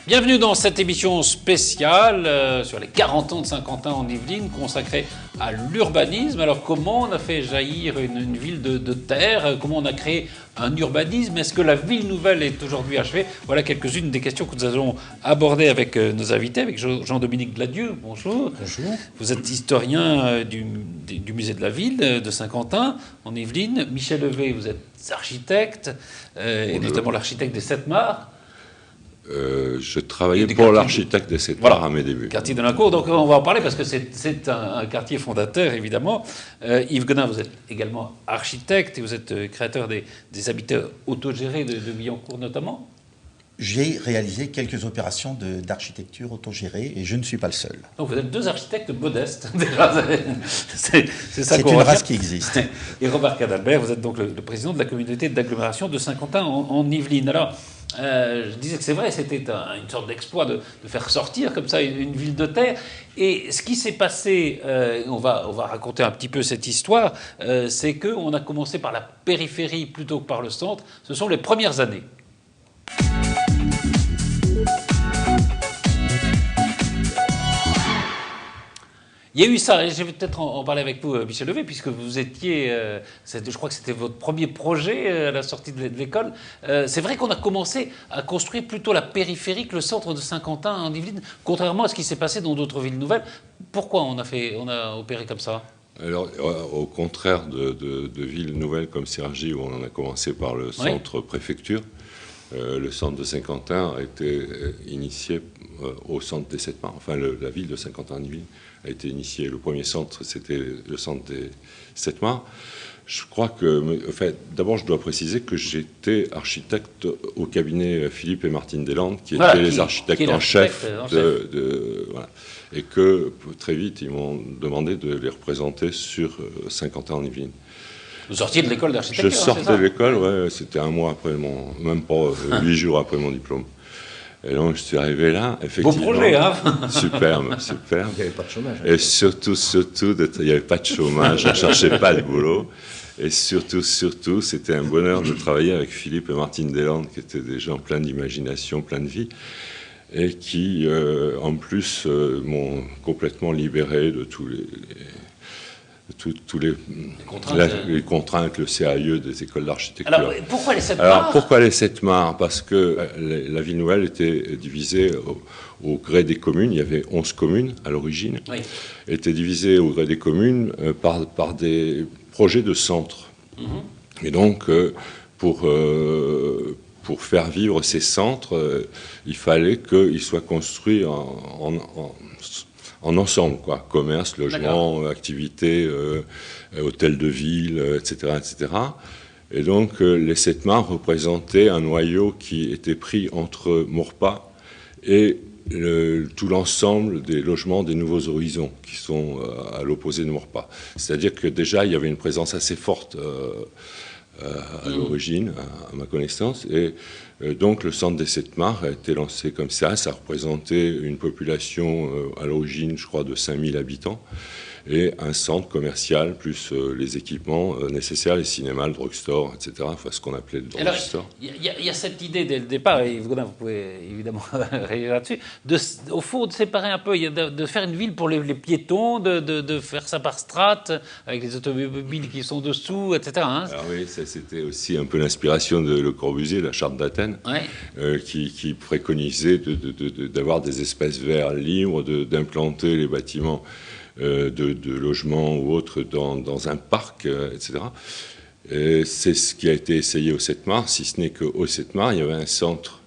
Bienvenue dans cette émission spéciale sur les 40 ans de Saint-Quentin en Yvelines consacrée à l'urbanisme. Alors comment on a fait jaillir une ville de terre? Comment on a créé un urbanisme? Est-ce que la ville nouvelle est aujourd'hui achevée? Voilà quelques-unes des questions que nous allons aborder avec nos invités, avec Jean-Dominique Gladieux. Bonjour. Bonjour. Vous êtes historien du musée de la ville de Saint-Quentin en Yvelines. Michel Levé, vous êtes architecte, et notamment l'architecte des Sept Mares. Je travaillais pour l'architecte des Sept Mares à mes débuts. Quartier de l'Incourt, donc on va en parler parce que c'est un quartier fondateur, évidemment. Yves Godin, vous êtes également architecte et vous êtes créateur des habitats autogérés de Billancourt notamment. J'ai réalisé quelques opérations d'architecture autogérée et je ne suis pas le seul. Donc vous êtes deux architectes modestes, déjà. C'est ça qu'on C'est une retient. race qui existe. Et Robert Cadalbert, vous êtes donc le président de la communauté d'agglomération de Saint-Quentin en Yvelines. Alors, je disais que c'est vrai, c'était une sorte d'exploit de faire sortir comme ça une ville de terre. Et ce qui s'est passé, on va raconter un petit peu cette histoire, c'est qu'on a commencé par la périphérie plutôt que par le centre. Ce sont les premières années. Il y a eu ça, et je vais peut-être en parler avec vous, Michel Levé, puisque vous étiez, je crois que c'était votre premier projet à la sortie de l'école. C'est vrai qu'on a commencé à construire plutôt la périphérie que le centre de Saint-Quentin en Yvelines, contrairement à ce qui s'est passé dans d'autres villes nouvelles. Pourquoi on a opéré comme ça? Alors, au contraire de villes nouvelles comme Cergy, où on a commencé par le centre préfecture, le centre de Saint-Quentin a été initié au centre des Sept Mares. Enfin, la ville de Saint-Quentin en Yvelines a été initiée. Le premier centre, c'était le centre des Sept Mares. Je crois que... Enfin, d'abord, je dois préciser que j'étais architecte au cabinet Philippe et Martine Deslandes, qui étaient les architectes en chef. Voilà. Et que, très vite, ils m'ont demandé de les représenter sur Saint-Quentin en Yvelines. Vous sortiez de l'école d'architecture? Je sortais de l'école, ouais, c'était un mois après même pas 8 jours après mon diplôme. Et donc je suis arrivé là, effectivement. Beau projet, hein? Superbe. Il n'y avait pas de chômage. Et surtout, il n'y avait pas de chômage, je ne cherchais pas de boulot. Et surtout, c'était un bonheur de travailler avec Philippe et Martine Deslandes, qui étaient des gens pleins d'imagination, pleins de vie, et qui, en plus, m'ont complètement libéré de tous les contraintes, le CAE des écoles d'architecture. Alors, pourquoi les Sept Mares? Pourquoi les Sept Mares? Parce que la ville nouvelle était divisée au gré des communes. Il y avait 11 communes à l'origine. Oui. Elle était divisée au gré des communes par des projets de centres. Mm-hmm. Et donc, pour faire vivre ces centres, il fallait qu'ils soient construits en ensemble, quoi. Commerce, logement, activités, hôtel de ville, etc., etc. Et donc, les Sept Mares représentaient un noyau qui était pris entre Maurepas et tout l'ensemble des logements des Nouveaux Horizons, qui sont à l'opposé de Maurepas. C'est-à-dire que déjà, il y avait une présence assez forte à l'origine, à ma connaissance, et donc le centre des Sept Mares a été lancé comme ça. Ça représentait une population à l'origine, je crois, de 5000 habitants, et un centre commercial, plus les équipements nécessaires, les cinémas, le drugstore, etc., enfin ce qu'on appelait le drugstore. Il y a cette idée dès le départ, et vous pouvez évidemment réagir là-dessus, au fond de séparer un peu, de faire une ville pour les piétons, de faire ça par strates, avec les automobiles qui sont dessous, etc. Hein. Alors oui, ça c'était aussi un peu l'inspiration de Le Corbusier, la charte d'Athènes, qui préconisait d'avoir des espaces verts libres, d'implanter les bâtiments de logements ou autres dans un parc, etc. Et c'est ce qui a été essayé au Sept Mares, si ce n'est qu'au Sept Mares, il y avait un centre,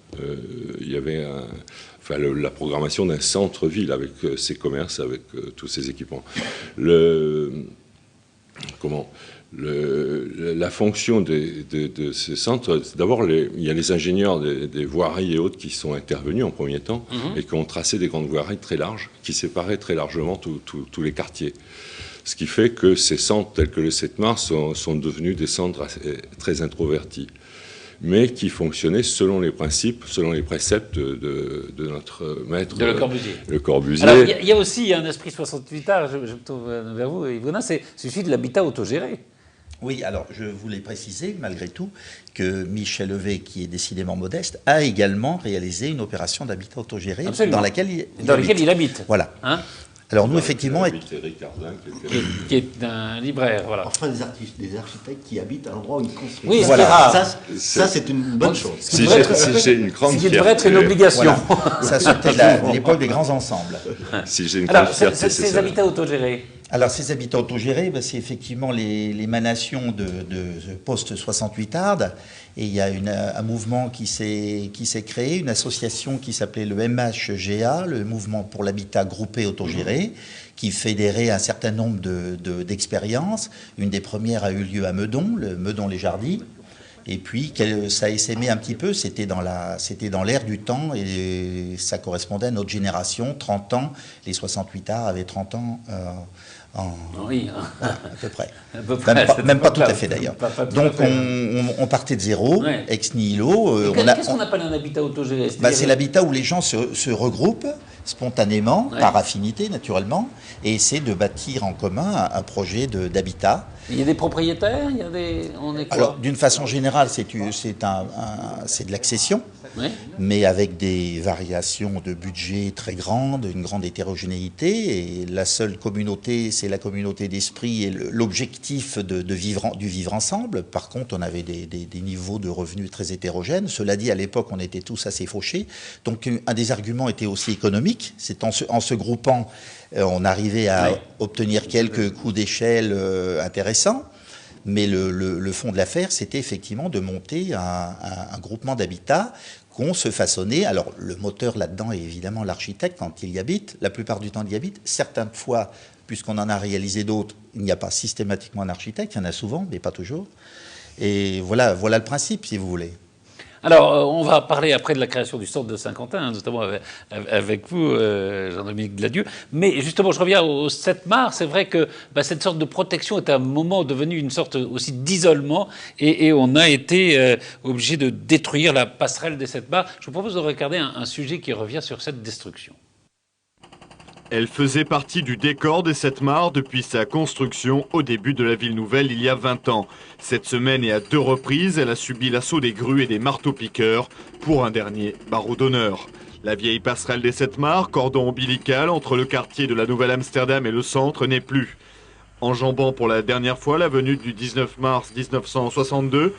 il y avait la programmation d'un centre-ville avec ses commerces, avec tous ses équipements. La fonction de ces centres, d'abord, il y a les ingénieurs des voiries et autres qui sont intervenus en premier temps et qui ont tracé des grandes voiries très larges qui séparaient très largement tous les quartiers. Ce qui fait que ces centres, tels que le Sept Mares, sont devenus des centres très introvertis, mais qui fonctionnaient selon les principes, selon les préceptes de notre maître, de Le Corbusier. Alors, il y a aussi un esprit 68 art, je me tourne vers vous, Yves Godin, c'est celui de l'habitat autogéré. Oui, alors je voulais préciser, malgré tout, que Michel Levé, qui est décidément modeste, a également réalisé une opération d'habitat autogéré dans laquelle il habite. Voilà. Hein, alors nous, effectivement... Éric Ardin, qui est un libraire, voilà. Enfin, des architectes qui habitent à l'endroit où ils construisent. Oui, voilà. Ça, c'est une bonne chose. Si j'ai une grande fierté... Ce qui devrait être une obligation. Voilà. Ça, c'était l'époque des grands ensembles. Si j'ai une grande fierté, c'est ces habitats autogérés. Alors, ces habitats autogérés, c'est effectivement l'émanation de post-68 Ardes. Et il y a un mouvement qui s'est créé, une association qui s'appelait le MHGA, le Mouvement pour l'habitat groupé autogéré, qui fédérait un certain nombre d'expériences. Une des premières a eu lieu à Meudon, le Meudon-les-Jardies. Et puis, ça a essaimé un petit peu, c'était dans l'air du temps, et ça correspondait à notre génération, 30 ans. Les 68 Arts avaient 30 ans oui, voilà, à peu près. Même pas tout à fait d'ailleurs. Donc on partait de zéro, ex nihilo. Qu'est-ce qu'on appelle un habitat autogéré? C'est l'habitat où les gens se regroupent spontanément, par affinité naturellement, et essaient de bâtir en commun un projet d'habitat. Il y a des propriétaires, on est quoi? Alors d'une façon générale, c'est de l'accession. Oui. Mais avec des variations de budget très grandes, une grande hétérogénéité. Et la seule communauté, c'est la communauté d'esprit et l'objectif du vivre ensemble. Par contre, on avait des niveaux de revenus très hétérogènes. Cela dit, à l'époque, on était tous assez fauchés. Donc, un des arguments était aussi économique. C'est en se groupant, on arrivait à obtenir quelques coups d'échelle intéressants. Mais le fond de l'affaire, c'était effectivement de monter un groupement d'habitat qu'on se façonnait. Alors, le moteur là-dedans est évidemment l'architecte quand il y habite. La plupart du temps, il y habite. Certaines fois, puisqu'on en a réalisé d'autres, il n'y a pas systématiquement un architecte. Il y en a souvent, mais pas toujours. Et voilà le principe, si vous voulez. Alors, on va parler après de la création du centre de Saint-Quentin, notamment avec vous, Jean-Dominique Gladieux. Mais justement, je reviens au 7 mars. C'est vrai que cette sorte de protection est à un moment devenu une sorte aussi d'isolement. Et on a été obligé de détruire la passerelle des 7 mars. Je vous propose de regarder un sujet qui revient sur cette destruction. Elle faisait partie du décor des 7 mars depuis sa construction au début de la ville nouvelle il y a 20 ans. Cette semaine et à 2 reprises, elle a subi l'assaut des grues et des marteaux-piqueurs pour un dernier barreau d'honneur. La vieille passerelle des 7 mars, cordon ombilical entre le quartier de la Nouvelle-Amsterdam et le centre, n'est plus. Enjambant pour la dernière fois l'avenue du 19 mars 1962,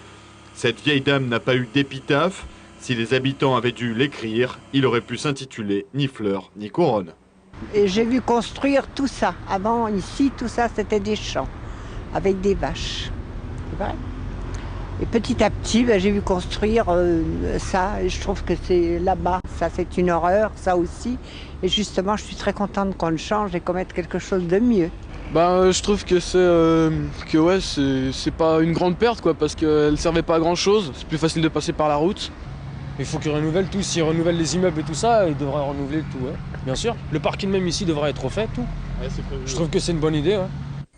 cette vieille dame n'a pas eu d'épitaphe. Si les habitants avaient dû l'écrire, il aurait pu s'intituler « Ni fleurs, ni couronne ». Et j'ai vu construire tout ça. Avant, ici, tout ça, c'était des champs, avec des vaches. C'est vrai. Et petit à petit, j'ai vu construire ça. Et je trouve que c'est là-bas, ça c'est une horreur, ça aussi. Et justement, je suis très contente qu'on le change et qu'on mette quelque chose de mieux. Je trouve que c'est pas une grande perte, quoi, parce qu'elle servait pas à grand-chose. C'est plus facile de passer par la route. Il faut qu'ils renouvellent tout. S'ils renouvellent les immeubles et tout ça, ils devraient renouveler tout, ouais. Bien sûr. Le parking même ici devrait être refait, tout. Ouais, je trouve que c'est une bonne idée, ouais.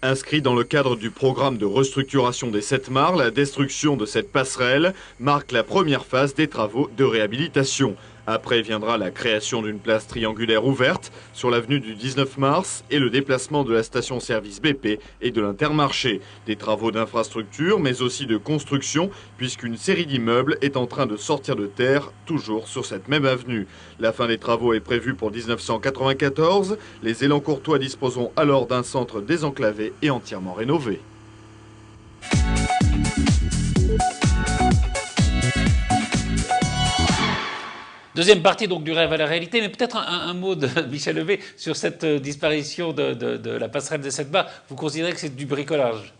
Inscrit dans le cadre du programme de restructuration des 7 mars, la destruction de cette passerelle marque la première phase des travaux de réhabilitation. Après viendra la création d'une place triangulaire ouverte sur l'avenue du 19 mars et le déplacement de la station-service BP et de l'Intermarché. Des travaux d'infrastructure mais aussi de construction puisqu'une série d'immeubles est en train de sortir de terre, toujours sur cette même avenue. La fin des travaux est prévue pour 1994. Les Élancourtois disposeront alors d'un centre désenclavé et entièrement rénové. Deuxième partie donc du rêve à la réalité, mais peut-être un mot de Michel Levé sur cette disparition de la passerelle des 7 mars. Vous considérez que c'est du bricolage?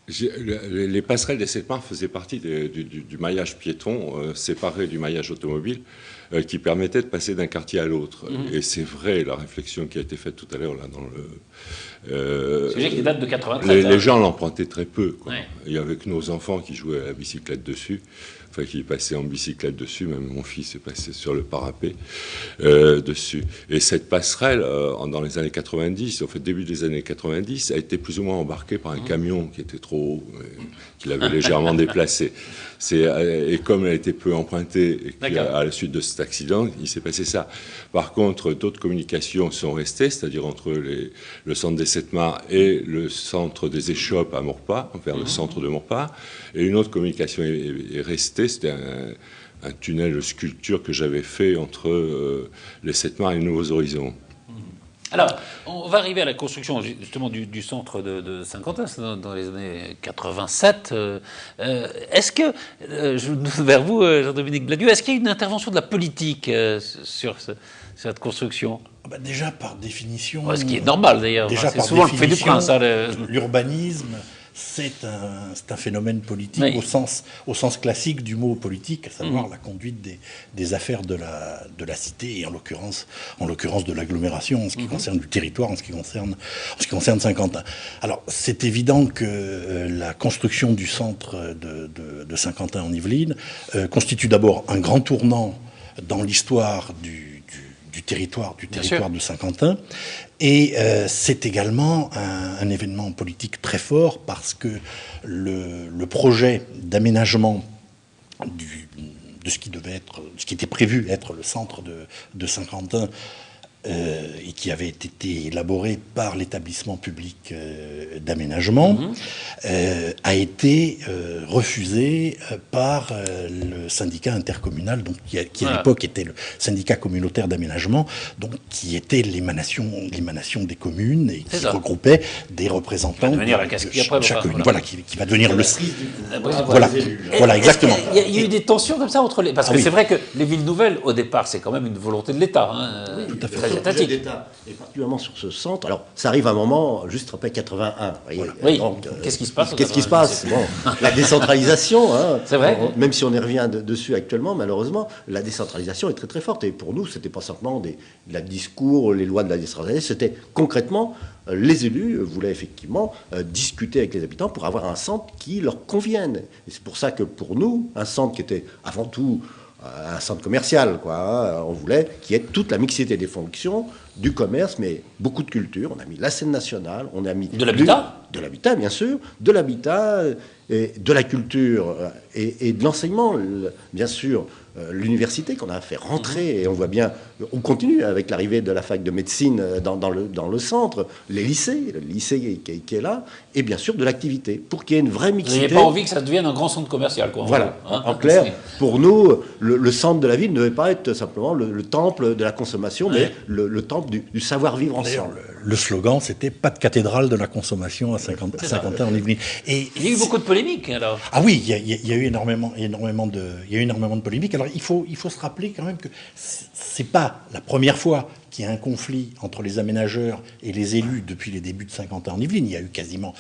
Les passerelles des 7 mars faisaient partie du maillage piéton séparé du maillage automobile qui permettait de passer d'un quartier à l'autre. Et c'est vrai, la réflexion qui a été faite tout à l'heure là dans le... sujet qui date de 93. Les gens l'empruntaient très peu, quoi. Ouais. Il y avait que nos enfants qui jouaient à la bicyclette dessus. enfin qui est passé en bicyclette dessus, même mon fils est passé sur le parapet dessus. Et cette passerelle, dans les années 90, en fait début des années 90, a été plus ou moins embarquée par un camion qui était trop haut, qui l'avait légèrement déplacé. Et comme elle a été peu empruntée, et à la suite de cet accident, il s'est passé ça. Par contre, d'autres communications sont restées, c'est-à-dire entre le centre des Sept Mares et le centre des Échoppes à Maurepas, vers le centre de Maurepas. Et une autre communication est restée, c'était un tunnel de sculpture que j'avais fait entre les Sept Mares et les Nouveaux Horizons. Alors, on va arriver à la construction justement du centre de Saint-Quentin dans les années 87. Est-ce que, je me tourne vers vous, Jean-Dominique Gladieux, est-ce qu'il y a une intervention de la politique sur cette construction ? Déjà, par définition... Ce qui est normal d'ailleurs, c'est souvent le fait du prince. L'urbanisme, c'est un phénomène politique au sens classique du mot politique, à savoir la conduite des affaires de la cité, et en l'occurrence de l'agglomération, en ce qui concerne du territoire, en ce qui concerne Saint-Quentin. Alors, c'est évident que la construction du centre de Saint-Quentin en Yvelines constitue d'abord un grand tournant dans l'histoire du territoire de Saint-Quentin. Et c'est également un événement politique très fort parce que le projet d'aménagement de ce qui était prévu être le centre de Saint-Quentin et qui avait été élaboré par l'établissement public d'aménagement, a été refusé par le syndicat intercommunal, donc qui à l'époque était le syndicat communautaire d'aménagement, donc qui était l'émanation des communes et qui regroupait des représentants de chaque commune. Voilà, qui va devenir le... Voilà, exactement. Il y a eu des tensions comme ça entre les... Parce que c'est vrai que les villes nouvelles, au départ, c'est quand même une volonté de l'État. Oui, tout à fait. D'État, et particulièrement sur ce centre. Alors, ça arrive à un moment juste après 81. Voilà. Oui. Qu'est-ce qui se passe ? Qu'est-ce qui se passe ? Bon, la décentralisation. C'est vrai. Même si on y revient dessus actuellement, malheureusement, la décentralisation est très très forte. Et pour nous, c'était pas simplement des discours, les lois de la décentralisation. C'était concrètement les élus voulaient effectivement discuter avec les habitants pour avoir un centre qui leur convienne. Et c'est pour ça que pour nous, un centre qui était avant tout un centre commercial, quoi. On voulait qu'il y ait toute la mixité des fonctions, du commerce, mais beaucoup de culture. On a mis la scène nationale, on a mis... De l'habitat ? De l'habitat, bien sûr. De l'habitat, et de la culture et de l'enseignement, bien sûr. L'université qu'on a fait rentrer, et on voit bien, on continue avec l'arrivée de la fac de médecine dans le centre, le lycée qui est là, et bien sûr de l'activité, pour qu'il y ait une vraie mixité. Vous n'avez pas envie que ça devienne un grand centre commercial, quoi. Voilà, en clair, pour nous, le centre de la ville ne devait pas être simplement le temple de la consommation, mais le temple du savoir-vivre ensemble. Le slogan, c'était « Pas de cathédrale de la consommation à Saint-Quentin en Yvelines ». Il y a eu beaucoup de polémiques, alors. Ah oui, il y a eu énormément de polémiques. Alors, il faut se rappeler quand même que c'est pas la première fois qu'il y a un conflit entre les aménageurs et les élus depuis les débuts de Saint-Quentin en Yvelines. Il y a eu quasiment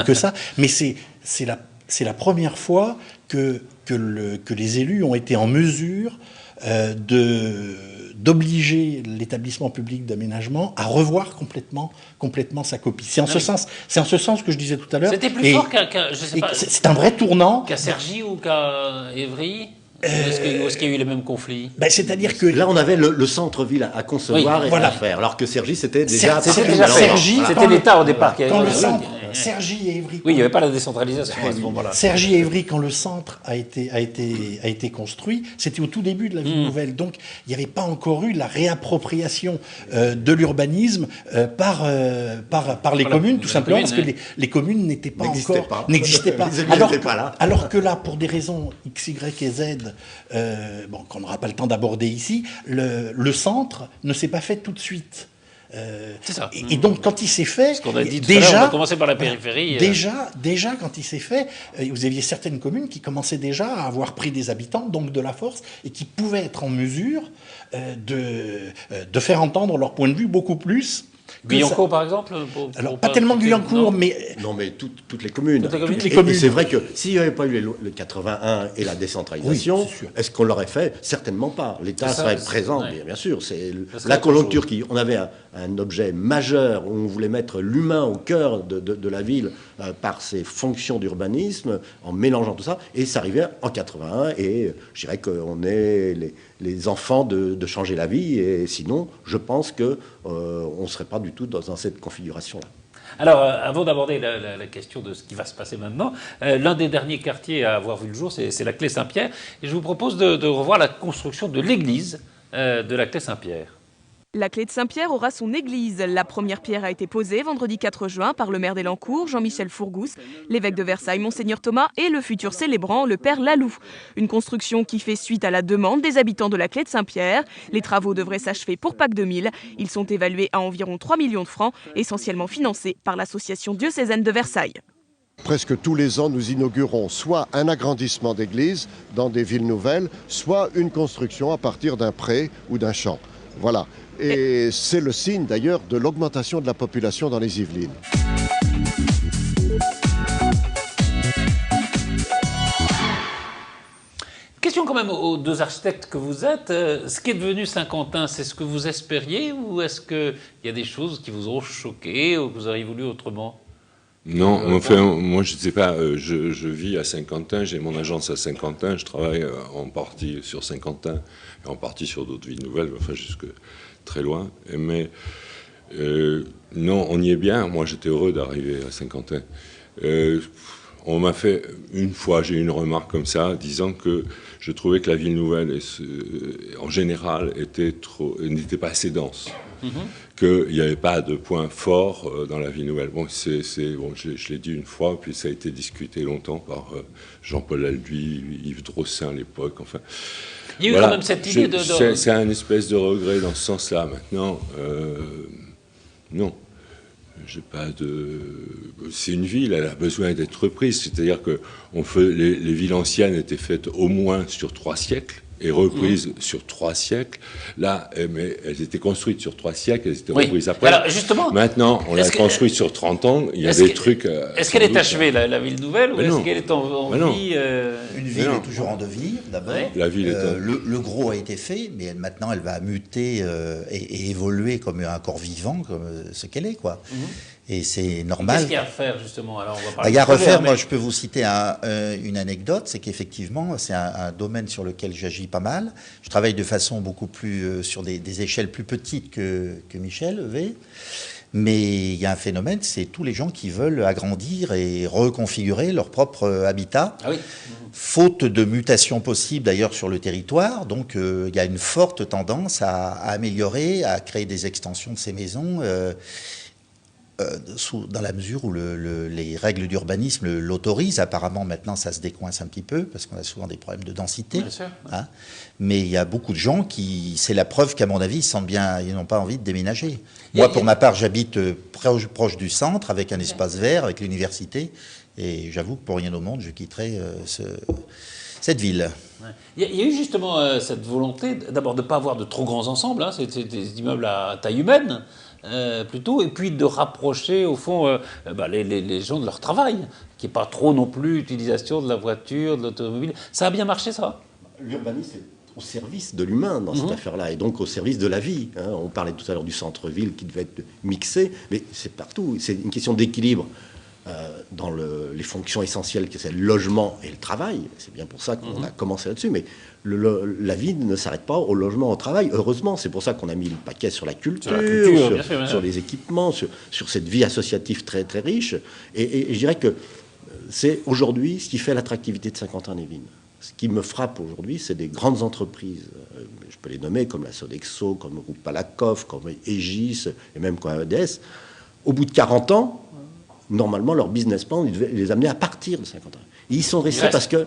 que ça. Mais c'est la première fois que les élus ont été en mesure d'obliger l'établissement public d'aménagement à revoir complètement sa copie. C'est en ce sens que je disais tout à l'heure. C'était plus fort qu'à je sais pas. C'est un vrai tournant. Qu'à Cergy ou qu'à Évry. Est-ce qu'il y a eu les mêmes conflits ? C'est-à-dire que... Là, on avait le centre-ville à concevoir et à faire, alors que Cergy, c'était déjà... C'était l'État au départ qui avait... Quand le centre, Cergy et Évry... Oui, il n'y avait pas la décentralisation à ce moment-là. Cergy et Évry, quand le centre a été construit, c'était au tout début de la ville nouvelle. Donc, il n'y avait pas encore eu la réappropriation de l'urbanisme par les communes, tout simplement, parce que les communes n'existaient pas. Alors que là, pour des raisons X, Y et Z, qu'on n'aura pas le temps d'aborder ici, le centre ne s'est pas fait tout de suite. C'est ça. Et donc, quand il s'est fait, ce qu'on a dit tout à l'heure, on va commencer par la périphérie. Déjà, quand il s'est fait, vous aviez certaines communes qui commençaient déjà à avoir pris des habitants, donc de la force, et qui pouvaient être en mesure de faire entendre leur point de vue beaucoup plus Guyancourt, par exemple Alors, pas tellement Guyancourt, mais... Non, mais toutes les communes. Toutes les communes. Et c'est vrai que s'il n'y avait pas eu le 81 et la décentralisation, est-ce qu'on l'aurait fait? Certainement pas. L'État serait présent, bien sûr. C'est la conjoncture qui... On avait un objet majeur où on voulait mettre l'humain au cœur de la ville par ses fonctions d'urbanisme, en mélangeant tout ça, et ça arrivait en 81, et je dirais qu'on est les enfants de changer la vie, et sinon, je pense qu'on ne serait pas du tout dans cette configuration-là. Alors, avant d'aborder la question de ce qui va se passer maintenant, l'un des derniers quartiers à avoir vu le jour, c'est la Clé Saint-Pierre, et je vous propose de revoir la construction de l'église de la Clé Saint-Pierre. La Clé de Saint-Pierre aura son église. La première pierre a été posée vendredi 4 juin par le maire d'Elancourt, Jean-Michel Fourgousse, l'évêque de Versailles, Monseigneur Thomas, et le futur célébrant, le père Lalou. Une construction qui fait suite à la demande des habitants de la Clé de Saint-Pierre. Les travaux devraient s'achever pour Pâques 2000. Ils sont évalués à environ 3 millions de francs, essentiellement financés par l'association diocésaine de Versailles. Presque tous les ans, nous inaugurons soit un agrandissement d'églises dans des villes nouvelles, soit une construction à partir d'un pré ou d'un champ. Voilà. Et c'est le signe d'ailleurs de l'augmentation de la population dans les Yvelines. Question quand même aux deux architectes que vous êtes. Ce qui est devenu Saint-Quentin, c'est ce que vous espériez ou est-ce qu'il y a des choses qui vous ont choqué ou que vous auriez voulu autrement? Non, enfin, moi je ne sais pas, je vis à Saint-Quentin, j'ai mon agence à Saint-Quentin, je travaille en partie sur Saint-Quentin et en partie sur d'autres villes nouvelles, enfin jusque très loin. Mais non, on y est bien, moi j'étais heureux d'arriver à Saint-Quentin. On m'a fait, une fois, j'ai eu une remarque comme ça, disant que je trouvais que la ville nouvelle, en général, n'était pas assez dense. Qu'il n'y avait pas de point fort dans la ville nouvelle. Bon, bon je l'ai dit une fois, puis ça a été discuté longtemps par Jean-Paul Alduy, Yves Drossin à l'époque, enfin... Il y a eu quand même cette idée de... C'est un espèce de regret dans ce sens-là. Maintenant, non. J'ai pas de... C'est une ville, elle a besoin d'être reprise. C'est-à-dire que les villes anciennes étaient faites au moins sur 3 siècles et reprises sur 3 siècles. Là, mais elles étaient construites sur 3 siècles, elles étaient reprises après. Alors, justement, maintenant, on l'a construite sur 30 ans, il y a des trucs... Est-ce qu'elle est achevée, la ville nouvelle, ou est-ce qu'elle est en vie Une ville est toujours en devenir, d'abord. La ville le gros a été fait, mais maintenant, elle va muter et évoluer comme un corps vivant, comme ce qu'elle est, quoi. Et c'est normal. Qu'est-ce qu'il y a à refaire, justement? Alors, on va parler il y a à refaire, moi je peux vous citer une anecdote, c'est qu'effectivement, c'est un domaine sur lequel j'agis pas mal. Je travaille de façon beaucoup plus, sur des échelles plus petites que Michel V. Mais il y a un phénomène, c'est tous les gens qui veulent agrandir et reconfigurer leur propre habitat. Ah oui. Faute de mutation possible d'ailleurs sur le territoire, donc il y a une forte tendance à améliorer, à créer des extensions de ces maisons. Dans la mesure où les règles d'urbanisme l'autorisent. Apparemment, maintenant, ça se décoince un petit peu, parce qu'on a souvent des problèmes de densité. Bien sûr. Hein. Mais il y a beaucoup de gens c'est la preuve qu'à mon avis, ils n'ont pas envie de déménager. Moi, pour ma part, j'habite proche du centre, avec un espace vert, avec l'université, et j'avoue que pour rien au monde, je quitterai cette ville. Il y a eu justement cette volonté, d'abord, de ne pas avoir de trop grands ensembles, hein, c'est des immeubles à taille humaine, plutôt, et puis de rapprocher au fond les gens de leur travail, qu'il n'y ait pas trop non plus utilisation de la voiture, de l'automobile. Ça a bien marché, ça? L'urbanisme est au service de l'humain dans cette affaire-là, et donc au service de la vie. Hein. On parlait tout à l'heure du centre-ville qui devait être mixé, mais c'est partout. C'est une question d'équilibre dans les fonctions essentielles que c'est le logement et le travail. C'est bien pour ça qu'on a commencé là-dessus, mais la vie ne s'arrête pas au logement, au travail. Heureusement, c'est pour ça qu'on a mis le paquet sur la culture, sur les équipements, sur cette vie associative très, très riche. Et je dirais que c'est aujourd'hui ce qui fait l'attractivité de Saint-Quentin-les-Vignes. Ce qui me frappe aujourd'hui, c'est des grandes entreprises. Je peux les nommer comme la Sodexo, comme le groupe Palakoff, comme Aegis, et même comme AEDS. Au bout de 40 ans, normalement, leur business plan, ils devaient les amener à partir de Saint-Quentin. Ils y sont restés parce que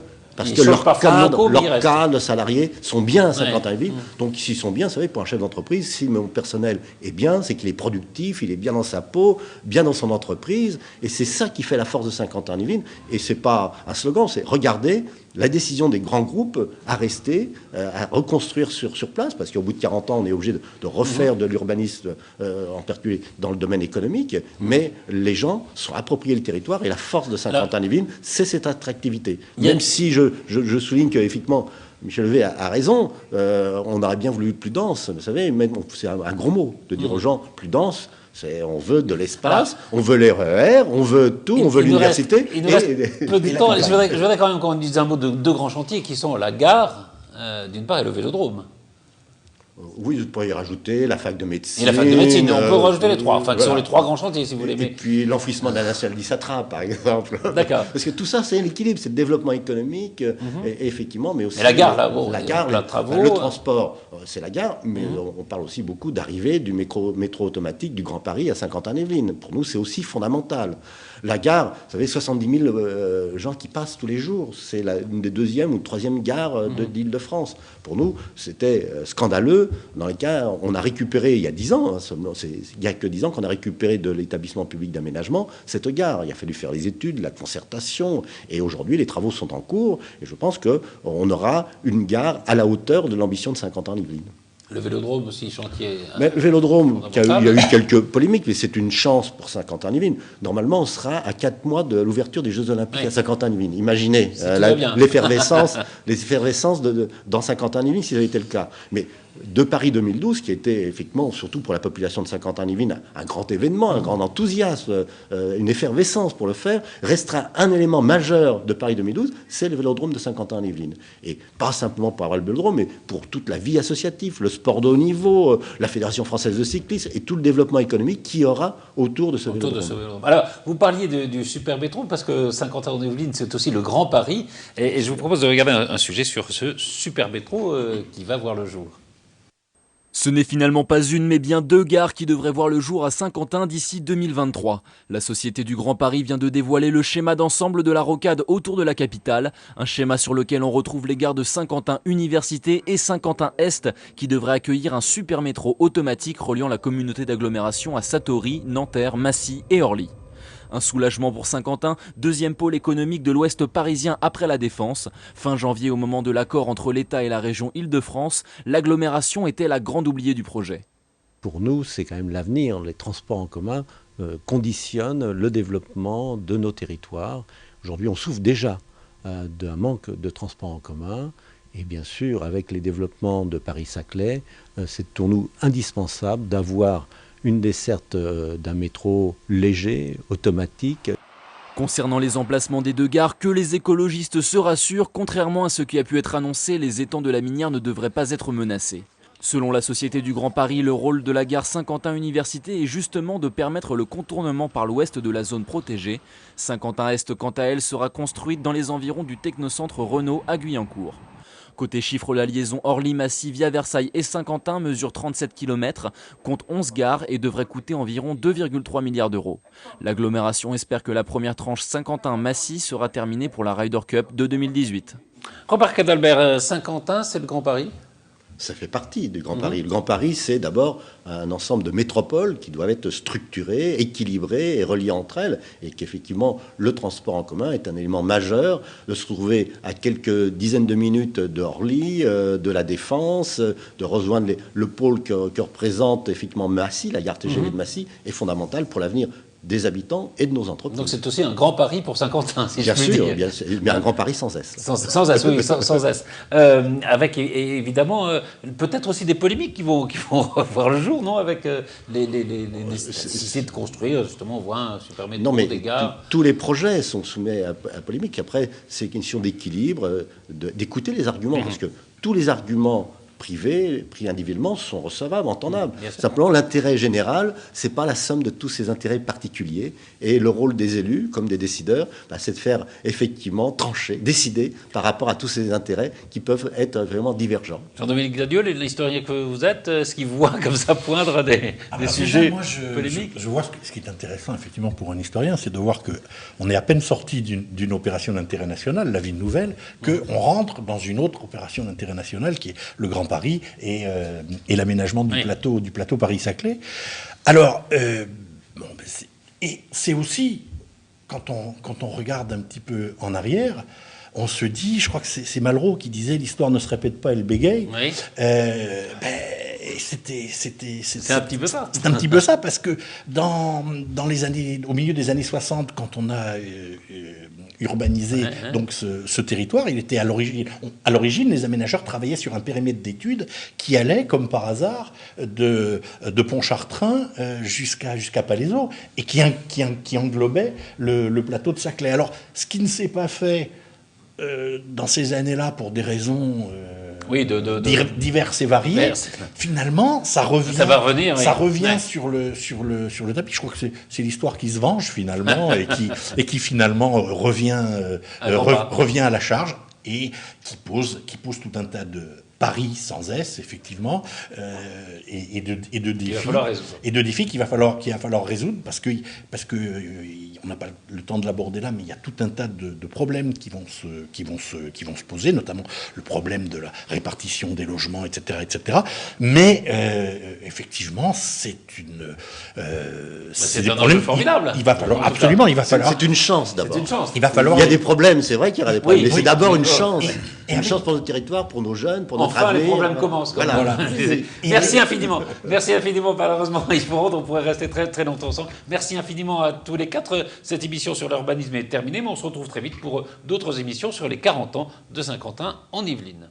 leurs cadres salariés sont bien à Saint-Quentin-les-Vignes. Donc, s'ils sont bien, vous savez, pour un chef d'entreprise, si mon personnel est bien, c'est qu'il est productif, il est bien dans sa peau, bien dans son entreprise. Et c'est ça qui fait la force de Saint-Quentin-les-Vignes. Et c'est pas un slogan, c'est regardez, la décision des grands groupes à rester, à reconstruire sur place, parce qu'au bout de 40 ans, on est obligé de refaire de l'urbanisme, en particulier dans le domaine économique, mais les gens sont appropriés le territoire, et la force de Saint-Quentin-les-Vignes, c'est cette attractivité. Même si je souligne qu'effectivement, Michel Levé a raison, on aurait bien voulu plus dense, vous savez, c'est un gros mot de dire aux gens plus dense. On veut de l'espace, on veut les RER, on veut tout, on veut l'université. Il nous reste peu de temps. Je voudrais quand même qu'on dise un mot de deux grands chantiers qui sont la gare, d'une part, et le Vélodrome. Oui, vous pourriez y rajouter la fac de médecine. Et la fac de médecine, on peut rajouter les trois. Enfin, qui sont les trois grands chantiers, si vous voulez. Et puis l'enfouissement de la nationale d'Issatra, par exemple. D'accord. Parce que tout ça, c'est l'équilibre, c'est le développement économique, et effectivement, mais aussi... Et la gare, là, bon, la gare, le transport, c'est la gare, mais on parle aussi beaucoup d'arrivée du métro automatique du Grand Paris à Saint-Quentin-les-Vignes. Pour nous, c'est aussi fondamental. La gare, vous savez, 70 000 gens qui passent tous les jours. C'est une des deuxième ou troisième gares d'Île-de-France. Pour nous, c'était scandaleux. Dans les cas, on a récupéré, il y a 10 ans, il n'y a que 10 ans qu'on a récupéré de l'établissement public d'aménagement cette gare. Il a fallu faire les études, la concertation. Et aujourd'hui, les travaux sont en cours. Et je pense qu'on aura une gare à la hauteur de l'ambition de Saint-Quentin-les-Vignes. Le Vélodrome aussi, chantier. Mais le Vélodrome, il y a eu quelques polémiques, mais c'est une chance pour Saint-Quentin-les-Vignes. Normalement, on sera à 4 mois de l'ouverture des Jeux Olympiques à Saint-Quentin-les-Vignes. Imaginez l'effervescence dans Saint-Quentin-les-Vignes si ça avait été le cas. Mais de Paris 2012, qui était effectivement, surtout pour la population de Saint-Quentin-les-Vignes, un grand événement, un grand enthousiasme, une effervescence pour le faire, restera un élément majeur de Paris 2012, c'est le Vélodrome de Saint-Quentin-les-Vignes. Et pas simplement pour avoir le Vélodrome, mais pour toute la vie associative, le sport de haut niveau, la Fédération française de cyclisme et tout le développement économique qu'il y aura autour de ce Vélodrome. Alors, vous parliez du super métro, parce que Saint-Quentin-les-Vignes, c'est aussi le Grand Paris, et je vous propose de regarder un sujet sur ce super métro qui va voir le jour. Ce n'est finalement pas une mais bien 2 gares qui devraient voir le jour à Saint-Quentin d'ici 2023. La Société du Grand Paris vient de dévoiler le schéma d'ensemble de la rocade autour de la capitale, un schéma sur lequel on retrouve les gares de Saint-Quentin Université et Saint-Quentin-Est qui devraient accueillir un super métro automatique reliant la communauté d'agglomération à Satory, Nanterre, Massy et Orly. Un soulagement pour Saint-Quentin, deuxième pôle économique de l'Ouest parisien après la Défense. Fin janvier, au moment de l'accord entre l'État et la région Île-de-France, l'agglomération était la grande oubliée du projet. Pour nous, c'est quand même l'avenir. Les transports en commun conditionnent le développement de nos territoires. Aujourd'hui, on souffre déjà d'un manque de transports en commun. Et bien sûr, avec les développements de Paris-Saclay, c'est pour nous indispensable d'avoir une desserte d'un métro léger, automatique. Concernant les emplacements des 2 gares, que les écologistes se rassurent, contrairement à ce qui a pu être annoncé, les étangs de la Minière ne devraient pas être menacés. Selon la Société du Grand Paris, le rôle de la gare Saint-Quentin-Université est justement de permettre le contournement par l'ouest de la zone protégée. Saint-Quentin-Est, quant à elle, sera construite dans les environs du technocentre Renault à Guyancourt. Côté chiffres, la liaison Orly-Massy via Versailles et Saint-Quentin mesure 37 km, compte 11 gares et devrait coûter environ 2,3 milliards d'euros. L'agglomération espère que la première tranche Saint-Quentin-Massy sera terminée pour la Ryder Cup de 2018. Remarque Adalbert, Saint-Quentin, c'est le Grand Paris ? Ça fait partie du Grand Paris. Le Grand Paris, c'est d'abord un ensemble de métropoles qui doivent être structurées, équilibrées et reliées entre elles. Et qu'effectivement, le transport en commun est un élément majeur de se trouver à quelques dizaines de minutes d'Orly, de la Défense, de rejoindre le pôle que représente effectivement Massy, la gare TGV de Massy, est fondamental pour l'avenir des habitants et de nos entreprises. Donc c'est aussi un grand pari pour Saint-Quentin, si je puis dire. Bien sûr, mais un grand pari sans S. Sans S, oui, sans S. Avec évidemment peut-être aussi des polémiques qui vont voir le jour, non ? Avec les nécessités de construire, justement, on voit un super métro, des gares. Tous les projets sont soumis à polémique. Après, c'est une question d'équilibre, d'écouter les arguments, parce que tous les arguments privés, pris individuellement, sont recevables, entendables. Simplement, l'intérêt général, c'est pas la somme de tous ces intérêts particuliers. Et le rôle des élus, comme des décideurs, c'est de faire effectivement trancher, décider par rapport à tous ces intérêts qui peuvent être vraiment divergents. Jean-Dominique Zadiol, l'historien que vous êtes, est-ce qu'il voit comme ça poindre des sujets polémiques ? Je vois ce qui est intéressant, effectivement, pour un historien, c'est de voir qu'on est à peine sorti d'une opération d'intérêt national, la ville nouvelle, qu'on rentre dans une autre opération d'intérêt national qui est le Grand Paris et l'aménagement du plateau Paris-Saclay. Alors, et c'est aussi, quand on regarde un petit peu en arrière, on se dit, je crois que c'est Malraux qui disait l'histoire ne se répète pas, elle bégaye. Oui. C'est un petit peu ça. C'est un petit peu ça, parce que au milieu des années 60, quand on a urbanisé donc ce territoire, il était à l'origine, les aménageurs travaillaient sur un périmètre d'études qui allait, comme par hasard, de Pontchartrain jusqu'à Palaiseau, et qui englobait le plateau de Saclay. Alors, ce qui ne s'est pas fait dans ces années-là, pour des raisons diverses et variées, finalement, ça revient sur le tapis. Je crois que c'est l'histoire qui se venge finalement et qui finalement revient à la charge et qui pose tout un tas de paris sans S, effectivement, et de défis qu'il va falloir résoudre parce que on n'a pas le temps de l'aborder là, mais il y a tout un tas de problèmes qui vont se poser, notamment le problème de la répartition des logements, etc. Mais effectivement, c'est un enjeu formidable. Il va falloir. C'est une chance d'abord. Il y a des problèmes, c'est vrai qu'il y aura des problèmes, mais c'est d'abord une chance. Une chance pour notre territoire, pour nos jeunes, pour notre avenir. Les problèmes commencent. Voilà. Merci infiniment. Merci infiniment. Malheureusement, on pourrait rester très, très longtemps ensemble. Merci infiniment à tous les quatre. Cette émission sur l'urbanisme est terminée, mais on se retrouve très vite pour d'autres émissions sur les 40 ans de Saint-Quentin en Yvelines.